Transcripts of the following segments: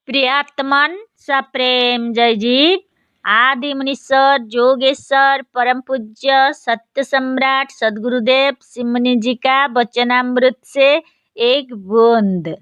प्रियात्मन सप्रेम जय जीव। आदि मुनीश्वर जोगेश्वर परम पूज्य सत्य सम्राट सदगुरुदेव सिमनी जी का वचनामृत से एक बूंद।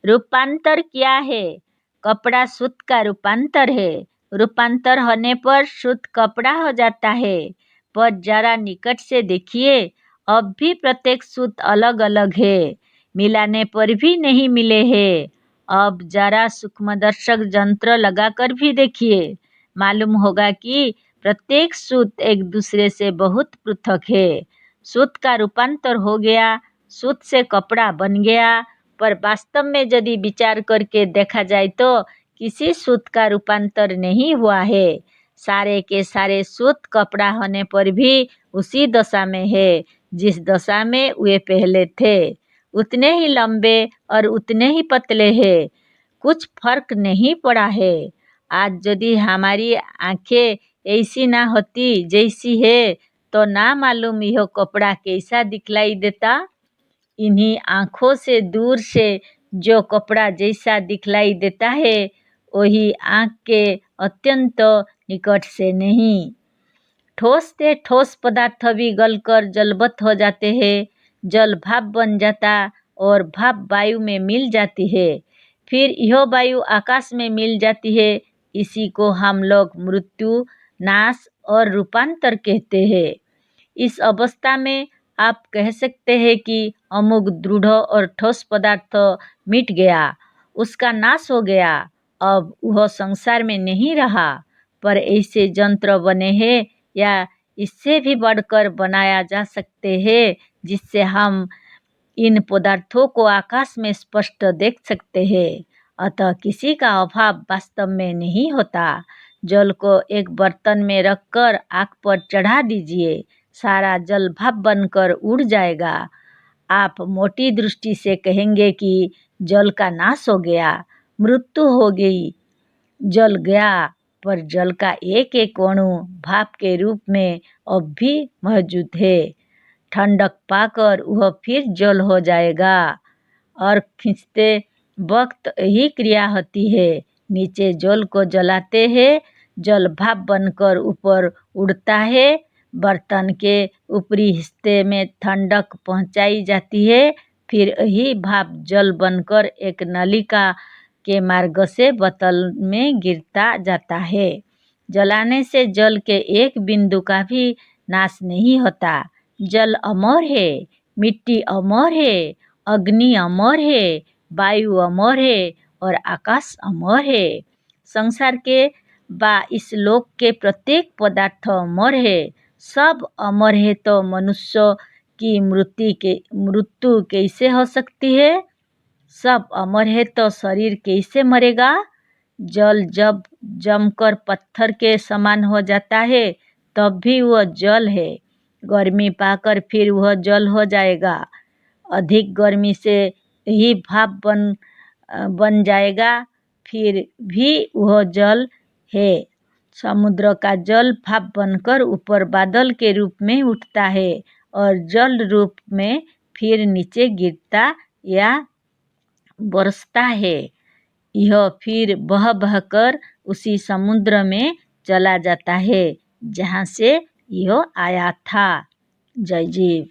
रूपांतर क्या है? कपड़ा सूत का रूपांतर है। रूपांतर होने पर सूत कपड़ा हो जाता है। पर जरा निकट से देखिए, अब भी प्रत्येक सूत अलग अलग है, मिलाने पर भी नहीं मिले हैं। अब जरा सूक्ष्मदर्शक यंत्र लगाकर भी देखिए, मालूम होगा कि प्रत्येक सूत एक दूसरे से बहुत पृथक है। सूत का रूपांतर हो गया, सूत से कपड़ा बन गया, पर वास्तव में यदि विचार करके देखा जाए तो किसी सूत का रूपांतर नहीं हुआ है। सारे के सारे सूत कपड़ा होने पर भी उसी दशा में है जिस दशा में वे पहले थे। उतने ही लंबे और उतने ही पतले हैं, कुछ फर्क नहीं पड़ा है। आज यदि हमारी आंखें ऐसी ना होती जैसी है तो ना मालूम यह कपड़ा कैसा दिखलाई देता। इन्हीं आँखों से दूर से जो कपड़ा जैसा दिखलाई देता है, वही आँख के अत्यंत निकट से नहीं। ठोस से ठोस पदार्थ भी गलकर जलवत हो जाते हैं, जल भाप बन जाता और भाप वायु में मिल जाती है, फिर यह वायु आकाश में मिल जाती है। इसी को हम लोग मृत्यु, नाश और रूपांतर कहते हैं। इस अवस्था में आप कह सकते हैं कि अमुक दृढ़ और ठोस पदार्थ मिट गया, उसका नाश हो गया, अब वह संसार में नहीं रहा। पर ऐसे यंत्र बने हैं या इससे भी बढ़कर बनाया जा सकते हैं जिससे हम इन पदार्थों को आकाश में स्पष्ट देख सकते हैं। अतः किसी का अभाव वास्तव में नहीं होता। जल को एक बर्तन में रखकर आग पर चढ़ा दीजिए, सारा जल भाप बनकर उड़ जाएगा। आप मोटी दृष्टि से कहेंगे कि जल का नाश हो गया, मृत्यु हो गई, जल गया, पर जल का एक एक अणु भाप के रूप में अब भी मौजूद है। ठंडक पाकर वह फिर जल हो जाएगा। और खींचते वक्त यही क्रिया होती है। नीचे जल को जलाते हैं, जल भाप बनकर ऊपर उड़ता है, बर्तन के ऊपरी हिस्से में ठंडक पहुंचाई जाती है, फिर यही भाप जल बनकर एक नलिका के मार्ग से बोतल में गिरता जाता है। जलाने से जल के एक बिंदु का भी नाश नहीं होता। जल अमर है, मिट्टी अमर है, अग्नि अमर है, वायु अमर है और आकाश अमर है। संसार के इस लोक के प्रत्येक पदार्थ अमर है। सब अमर है तो मनुष्य की मृत्यु कैसे हो सकती है? सब अमर है तो शरीर कैसे मरेगा? जल जब जमकर पत्थर के समान हो जाता है तब भी वह जल है। गर्मी पाकर फिर वह जल हो जाएगा। अधिक गर्मी से ही भाप बन जाएगा, फिर भी वह जल है। समुद्र का जल भाप बनकर ऊपर बादल के रूप में उठता है और जल रूप में फिर नीचे गिरता या बरसता है। यह फिर बह बहकर उसी समुद्र में चला जाता है जहाँ से यह आया था। जय जीव।